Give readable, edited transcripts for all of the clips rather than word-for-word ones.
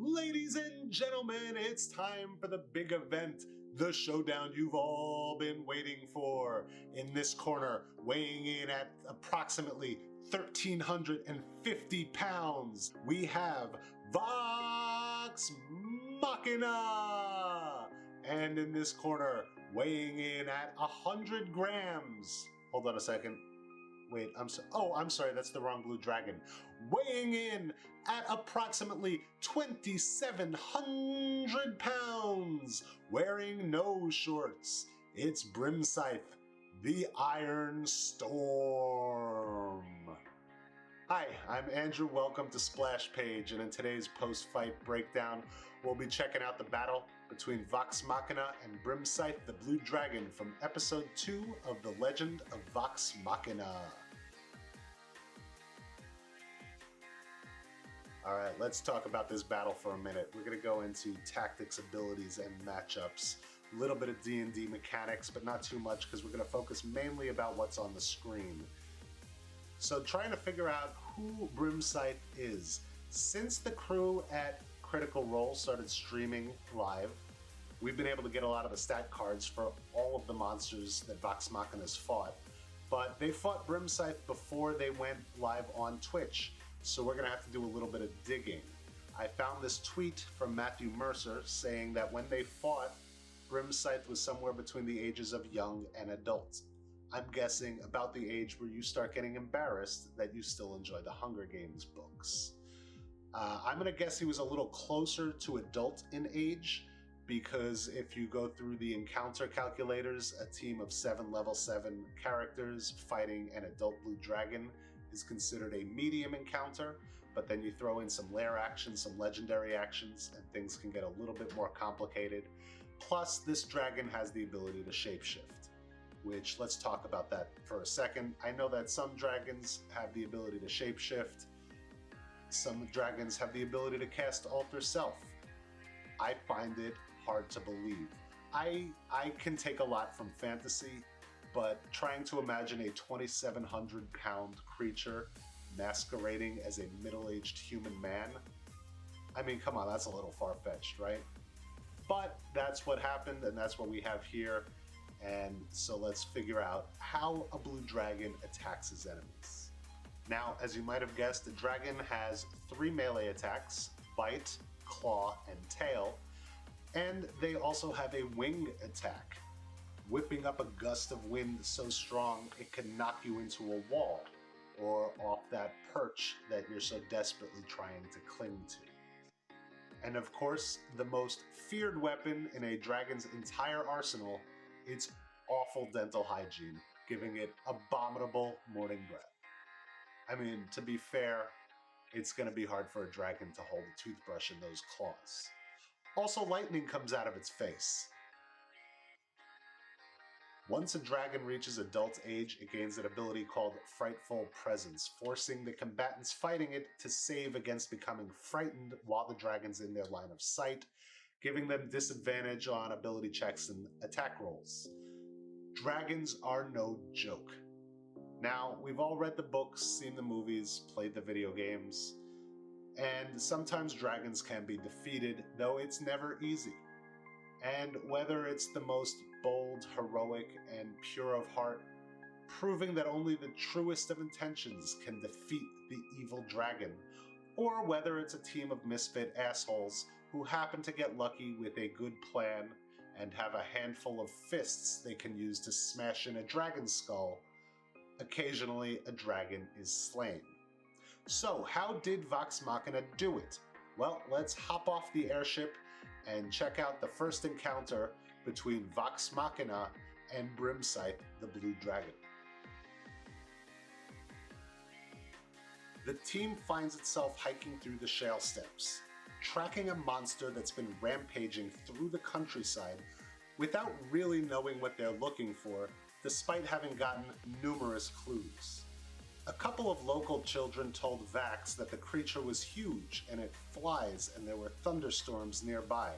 Ladies and gentlemen, it's time for the big event, the showdown you've all been waiting for. In this corner, weighing in at approximately 1,350 pounds, we have Vox Machina! And in this corner, weighing in at 100 grams. Hold on a second. Wait, I'm sorry, that's the wrong blue dragon. Weighing in at approximately 2,700 pounds, wearing no shorts, it's Brimscythe, the Iron Storm. Hi, I'm Andrew, welcome to Splash Page, and in today's post-fight breakdown, we'll be checking out the battle between Vox Machina and Brimscythe the Blue Dragon from Episode 2 of the Legend of Vox Machina. Alright, let's talk about this battle for a minute. We're going to go into tactics, abilities, and matchups. A little bit of D&D mechanics, but not too much because we're going to focus mainly about what's on the screen. So trying to figure out who Brimscythe is. Since the crew at Critical Role started streaming live, we've been able to get a lot of the stat cards for all of the monsters that Vox Machina's fought. But they fought Brimscythe before they went live on Twitch, so we're going to have to do a little bit of digging. I found this tweet from Matthew Mercer saying that when they fought, Brimscythe was somewhere between the ages of young and adult. I'm guessing about the age where you start getting embarrassed that you still enjoy the Hunger Games books. I'm going to guess he was a little closer to adult in age, because if you go through the encounter calculators, a team of 7 level 7 characters fighting an adult blue dragon is considered a medium encounter, but then you throw in some lair actions, some legendary actions, and things can get a little bit more complicated. Plus, this dragon has the ability to shapeshift, which, let's talk about that for a second. I know that some dragons have the ability to shapeshift. Some dragons have the ability to cast Alter Self. I find it hard to believe. I can take a lot from fantasy, but trying to imagine a 2,700 pound creature masquerading as a middle-aged human man, I mean, come on, that's a little far-fetched, right? But that's what happened, and that's what we have here. And so let's figure out how a blue dragon attacks his enemies. Now, as you might have guessed, the dragon has 3 melee attacks: bite, claw, and tail. And they also have a wing attack, whipping up a gust of wind so strong it can knock you into a wall or off that perch that you're so desperately trying to cling to. And of course, the most feared weapon in a dragon's entire arsenal, its awful dental hygiene, giving it abominable morning breath. I mean, to be fair, it's going to be hard for a dragon to hold a toothbrush in those claws. Also, lightning comes out of its face. Once a dragon reaches adult age, it gains an ability called Frightful Presence, forcing the combatants fighting it to save against becoming frightened while the dragon's in their line of sight, giving them disadvantage on ability checks and attack rolls. Dragons are no joke. Now, we've all read the books, seen the movies, played the video games, and sometimes dragons can be defeated, though it's never easy. And whether it's the most bold, heroic, and pure of heart, proving that only the truest of intentions can defeat the evil dragon, or whether it's a team of misfit assholes who happen to get lucky with a good plan and have a handful of fists they can use to smash in a dragon's skull, occasionally a dragon is slain. So, how did Vox Machina do it? Well, let's hop off the airship and check out the first encounter between Vox Machina and Brimscythe the Blue Dragon. The team finds itself hiking through the shale steppes, tracking a monster that's been rampaging through the countryside without really knowing what they're looking for, despite having gotten numerous clues. A couple of local children told Vax that the creature was huge and it flies and there were thunderstorms nearby.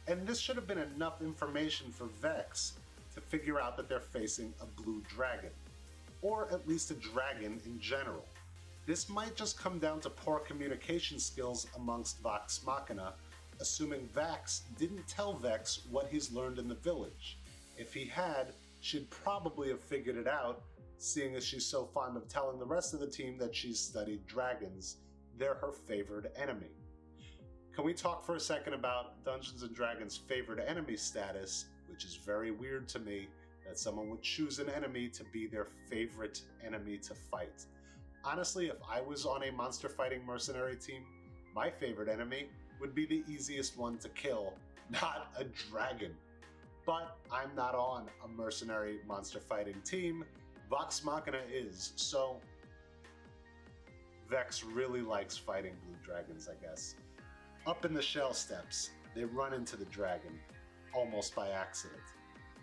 And this should have been enough information for Vex to figure out that they're facing a blue dragon, or at least a dragon in general. This might just come down to poor communication skills amongst Vox Machina, assuming Vax didn't tell Vex what he's learned in the village. If he had, she'd probably have figured it out, seeing as she's so fond of telling the rest of the team that she's studied dragons. They're her favored enemy. Can we talk for a second about Dungeons & Dragons' favored enemy status, which is very weird to me that someone would choose an enemy to be their favorite enemy to fight. Honestly, if I was on a monster fighting mercenary team, my favorite enemy would be the easiest one to kill, not a dragon. But I'm not on a mercenary monster fighting team. Vox Machina is, so Vex really likes fighting blue dragons, I guess. Up in the shell steps, they run into the dragon, almost by accident.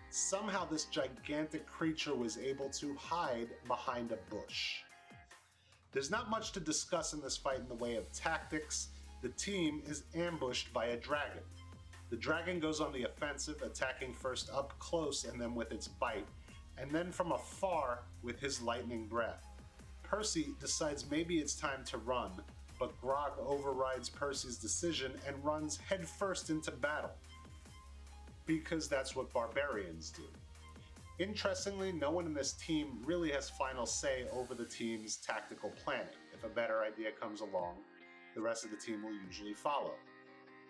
Somehow this gigantic creature was able to hide behind a bush. There's not much to discuss in this fight in the way of tactics. The team is ambushed by a dragon. The dragon goes on the offensive, attacking first up close and then with its bite, and then from afar with his lightning breath. Percy decides maybe it's time to run, but Grog overrides Percy's decision and runs headfirst into battle, because that's what barbarians do. Interestingly, no one in this team really has final say over the team's tactical planning. If a better idea comes along, the rest of the team will usually follow.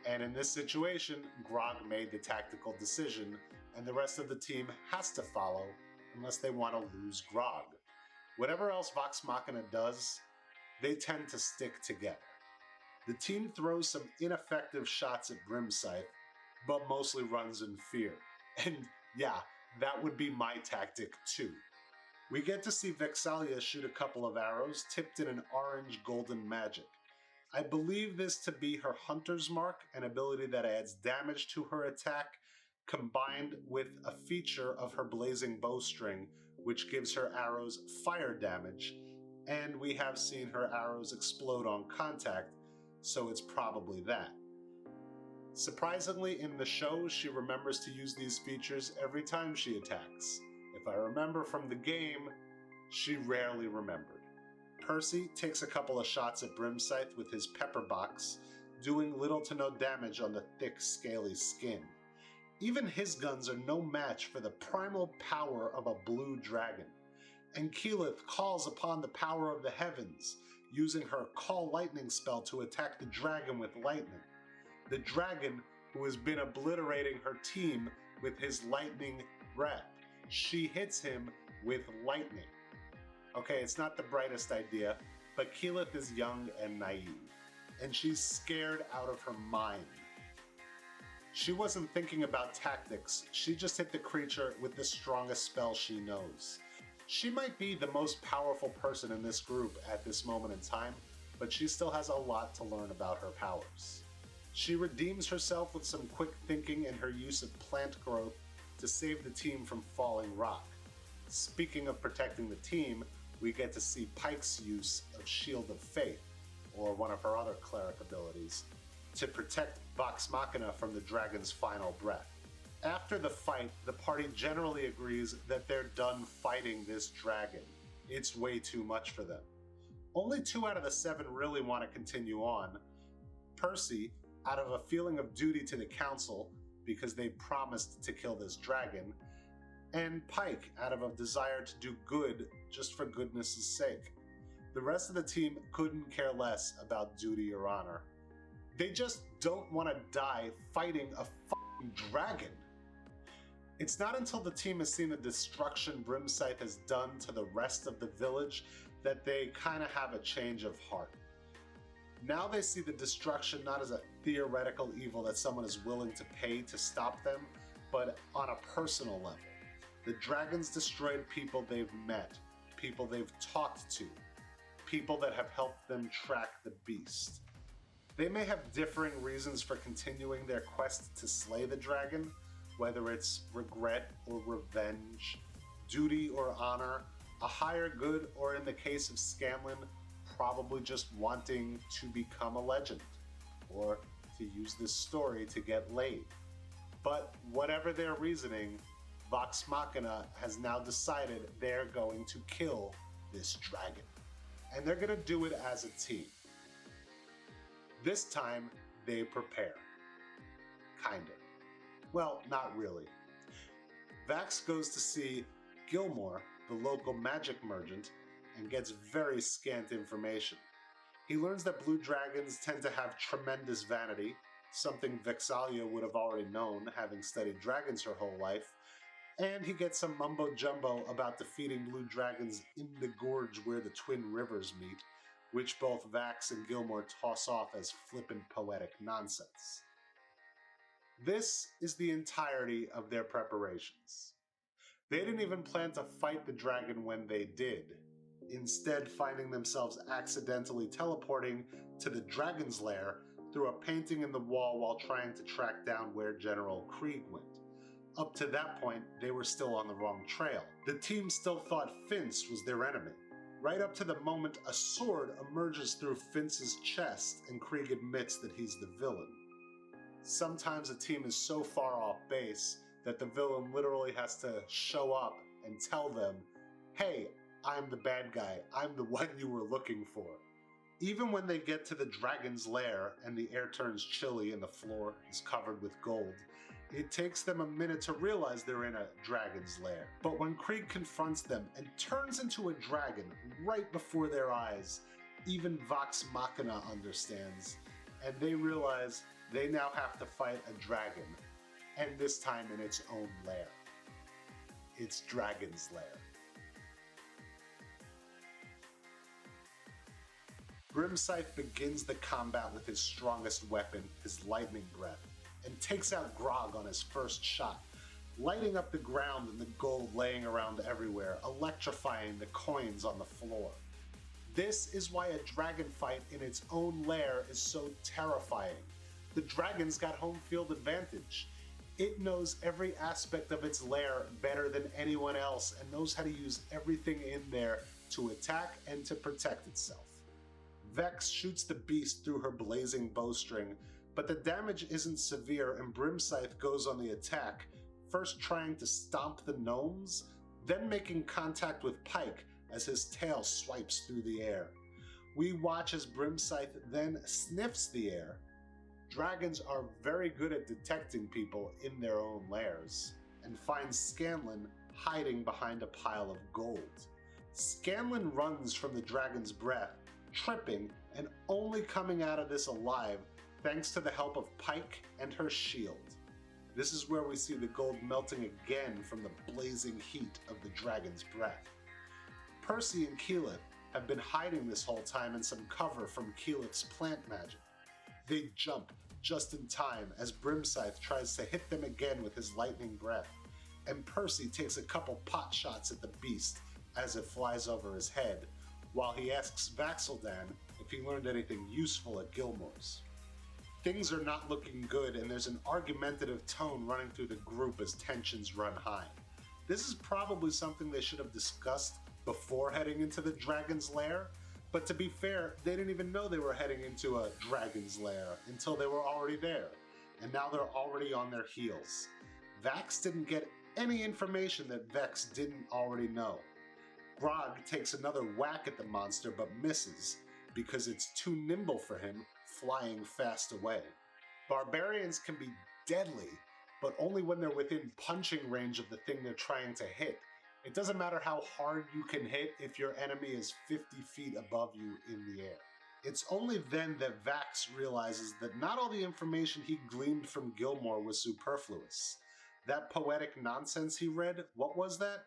And in this situation, Grog made the tactical decision, and the rest of the team has to follow unless they want to lose Grog. Whatever else Vox Machina does, they tend to stick together. The team throws some ineffective shots at Brimscythe, but mostly runs in fear. And yeah, that would be my tactic too. We get to see Vexalia shoot a couple of arrows tipped in an orange golden magic. I believe this to be her Hunter's Mark, an ability that adds damage to her attack, combined with a feature of her blazing bowstring, which gives her arrows fire damage, and we have seen her arrows explode on contact, so it's probably that. Surprisingly, in the show, she remembers to use these features every time she attacks. If I remember from the game, she rarely remembered. Percy takes a couple of shots at Brimscythe with his pepper box, doing little to no damage on the thick, scaly skin. Even his guns are no match for the primal power of a blue dragon. And Keyleth calls upon the power of the heavens, using her Call Lightning spell to attack the dragon with lightning. The dragon, who has been obliterating her team with his lightning breath. She hits him with lightning. Okay, it's not the brightest idea, but Keyleth is young and naive, and she's scared out of her mind. She wasn't thinking about tactics, she just hit the creature with the strongest spell she knows. She might be the most powerful person in this group at this moment in time, but she still has a lot to learn about her powers. She redeems herself with some quick thinking and her use of plant growth to save the team from falling rock. Speaking of protecting the team, we get to see Pike's use of Shield of Faith, or one of her other cleric abilities, to protect Vox Machina from the dragon's final breath. After the fight, the party generally agrees that they're done fighting this dragon. It's way too much for them. Only 2 out of the 7 really want to continue on. Percy, out of a feeling of duty to the council, because they promised to kill this dragon, and Pike, out of a desire to do good just for goodness' sake. The rest of the team couldn't care less about duty or honor. They just don't want to die fighting a fucking dragon. It's not until the team has seen the destruction Brimscythe has done to the rest of the village that they kind of have a change of heart. Now they see the destruction not as a theoretical evil that someone is willing to pay to stop them, but on a personal level. The dragons destroyed people they've met, people they've talked to, people that have helped them track the beast. They may have differing reasons for continuing their quest to slay the dragon, whether it's regret or revenge, duty or honor, a higher good, or in the case of Scanlan, probably just wanting to become a legend, or to use this story to get laid. But whatever their reasoning, Vox Machina has now decided they're going to kill this dragon. and they're gonna do it as a team. This time, they prepare. Kinda. Well, not really. Vax goes to see Gilmore, the local magic merchant, and gets very scant information. He learns that blue dragons tend to have tremendous vanity, something Vexalia would have already known, having studied dragons her whole life, and he gets some mumbo-jumbo about defeating blue dragons in the gorge where the Twin Rivers meet, which both Vax and Gilmore toss off as flippant poetic nonsense. This is the entirety of their preparations. They didn't even plan to fight the dragon when they did, instead finding themselves accidentally teleporting to the dragon's lair through a painting in the wall while trying to track down where General Krieg went. Up to that point, they were still on the wrong trail. The team still thought Fince was their enemy, right up to the moment a sword emerges through Fince's chest and Krieg admits that he's the villain. Sometimes a team is so far off base that the villain literally has to show up and tell them, hey, I'm the bad guy, I'm the one you were looking for. Even when they get to the dragon's lair and the air turns chilly and the floor is covered with gold, it takes them a minute to realize they're in a dragon's lair. But when Krieg confronts them and turns into a dragon right before their eyes, even Vox Machina understands, and they realize they now have to fight a dragon, and this time in its own lair. Its dragon's lair. Brimscythe begins the combat with his strongest weapon, his lightning breath, and takes out Grog on his first shot, lighting up the ground and the gold laying around everywhere, electrifying the coins on the floor. This is why a dragon fight in its own lair is so terrifying. The dragon's got home field advantage. It knows every aspect of its lair better than anyone else and knows how to use everything in there to attack and to protect itself. Vex shoots the beast through her blazing bowstring, but the damage isn't severe and Brimscythe goes on the attack, first trying to stomp the gnomes, then making contact with Pike as his tail swipes through the air. We watch as Brimscythe then sniffs the air. Dragons are very good at detecting people in their own lairs, and finds Scanlan hiding behind a pile of gold. Scanlan runs from the dragon's breath, tripping and only coming out of this alive thanks to the help of Pike and her shield. This is where we see the gold melting again from the blazing heat of the dragon's breath. Percy and Keyleth have been hiding this whole time in some cover from Keyleth's plant magic. They jump just in time as Brimscythe tries to hit them again with his lightning breath, and Percy takes a couple pot shots at the beast as it flies over his head, while he asks Vax'ildan if he learned anything useful at Gilmore's. Things are not looking good, and there's an argumentative tone running through the group as tensions run high. This is probably something they should have discussed before heading into the dragon's lair, but to be fair, they didn't even know they were heading into a dragon's lair until they were already there, and now they're already on their heels. Vax didn't get any information that Vex didn't already know. Grog takes another whack at the monster but misses, because it's too nimble for him, flying fast away. Barbarians can be deadly, but only when they're within punching range of the thing they're trying to hit. It doesn't matter how hard you can hit if your enemy is 50 feet above you in the air. It's only then that Vax realizes that not all the information he gleaned from Gilmore was superfluous. That poetic nonsense he read, what was that?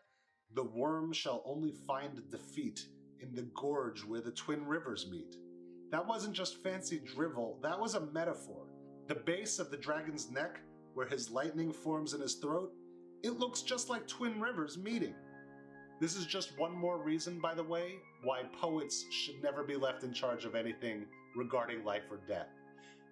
The worm shall only find defeat in the gorge where the Twin Rivers meet. That wasn't just fancy drivel, that was a metaphor. The base of the dragon's neck, where his lightning forms in his throat, it looks just like Twin Rivers meeting. This is just one more reason, by the way, why poets should never be left in charge of anything regarding life or death.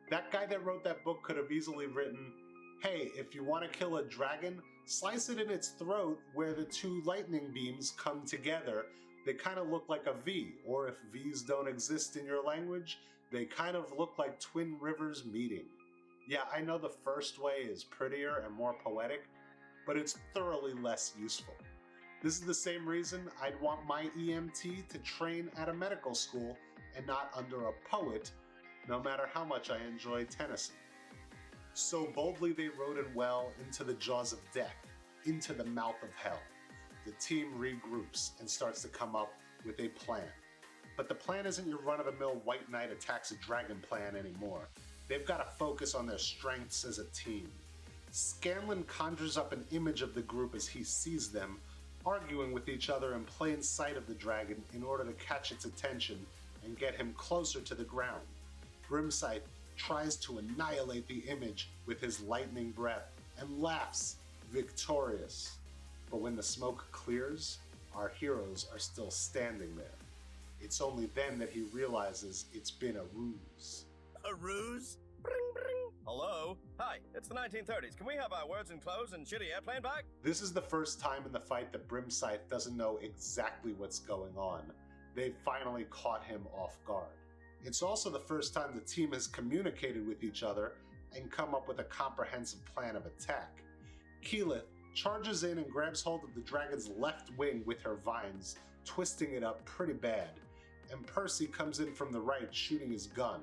That guy that wrote that book could have easily written, hey, if you want to kill a dragon, slice it in its throat where the two lightning beams come together. They kind of look like a V, or if V's don't exist in your language, they kind of look like Twin Rivers meeting. Yeah, I know the first way is prettier and more poetic, but it's thoroughly less useful. This is the same reason I'd want my EMT to train at a medical school and not under a poet, no matter how much I enjoy Tennyson. So boldly they rode in well into the jaws of death, into the mouth of hell. The team regroups and starts to come up with a plan. But the plan isn't your run-of-the-mill White Knight attacks a dragon plan anymore. They've got to focus on their strengths as a team. Scanlan conjures up an image of the group as he sees them, arguing with each other in plain sight of the dragon in order to catch its attention and get him closer to the ground. Brimscythe tries to annihilate the image with his lightning breath and laughs, victorious. But when the smoke clears, our heroes are still standing there. It's only then that he realizes it's been a ruse. A ruse? Bring, bring. Hello? Hi, it's the 1930s. Can we have our words and clothes and shitty airplane back? This is the first time in the fight that Brimscythe doesn't know exactly what's going on. They've finally caught him off guard. It's also the first time the team has communicated with each other and come up with a comprehensive plan of attack. Keyleth charges in and grabs hold of the dragon's left wing with her vines, twisting it up pretty bad. And Percy comes in from the right shooting his gun,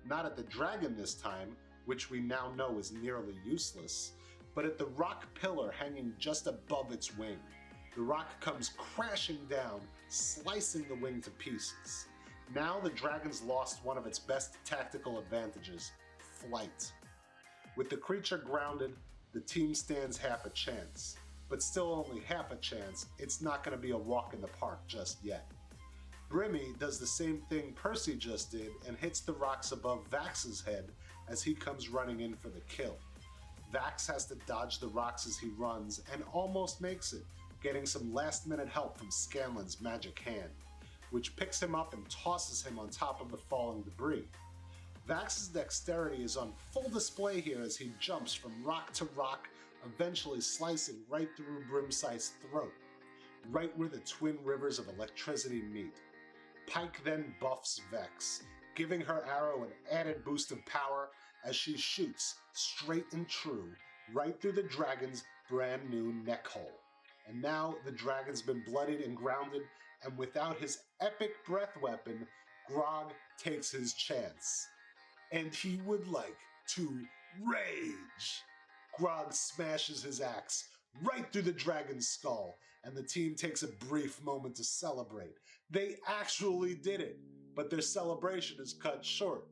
not at the dragon this time, which we now know is nearly useless, but at the rock pillar hanging just above its wing. The rock comes crashing down, slicing the wing to pieces. Now the dragon's lost one of its best tactical advantages, flight. With the creature grounded, the team stands half a chance, but still only half a chance. It's not going to be a walk in the park just yet. Brimmy does the same thing Percy just did and hits the rocks above Vax's head as he comes running in for the kill. Vax has to dodge the rocks as he runs and almost makes it, getting some last-minute help from Scanlan's magic hand, which picks him up and tosses him on top of the falling debris. Vax's dexterity is on full display here as he jumps from rock to rock, eventually slicing right through Brimscythe's throat, right where the twin rivers of electricity meet. Pike then buffs Vex, giving her arrow an added boost of power as she shoots, straight and true, right through the dragon's brand new neck hole. And now the dragon's been bloodied and grounded, and without his epic breath weapon, Grog takes his chance. And he would like to rage. Grog smashes his axe right through the dragon's skull, and the team takes a brief moment to celebrate. They actually did it, but their celebration is cut short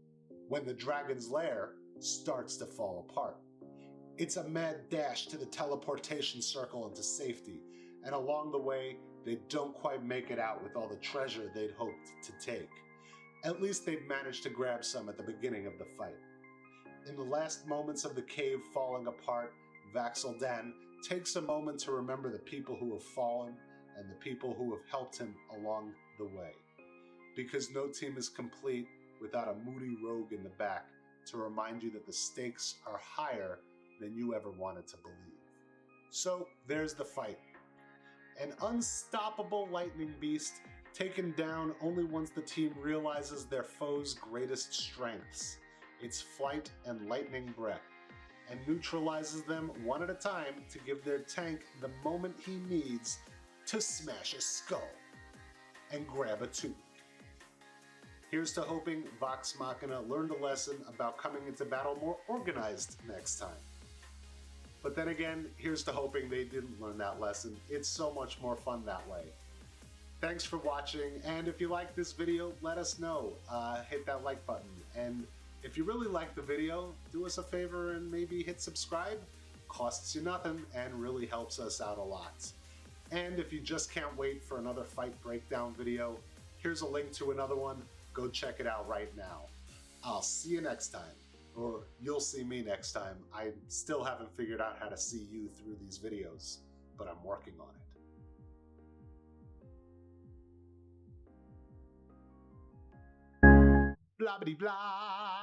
when the dragon's lair starts to fall apart. It's a mad dash to the teleportation circle into safety, and along the way, they don't quite make it out with all the treasure they'd hoped to take. At least they've managed to grab some at the beginning of the fight. In the last moments of the cave falling apart, Vax'ildan takes a moment to remember the people who have fallen and the people who have helped him along the way. Because no team is complete without a moody rogue in the back to remind you that the stakes are higher than you ever wanted to believe. So there's the fight. An unstoppable lightning beast taken down only once the team realizes their foe's greatest strengths, its flight and lightning breath, and neutralizes them one at a time to give their tank the moment he needs to smash a skull and grab a tooth. Here's to hoping Vox Machina learned a lesson about coming into battle more organized next time. But then again, here's to hoping they didn't learn that lesson. It's so much more fun that way. Thanks for watching, and if you like this video, let us know. Hit that like button. And if you really like the video, do us a favor and maybe hit subscribe. Costs you nothing and really helps us out a lot. And if you just can't wait for another fight breakdown video, here's a link to another one. Go check it out right now. I'll see you next time. Or you'll see me next time. I still haven't figured out how to see you through these videos, but I'm working on it. Blah blah blah.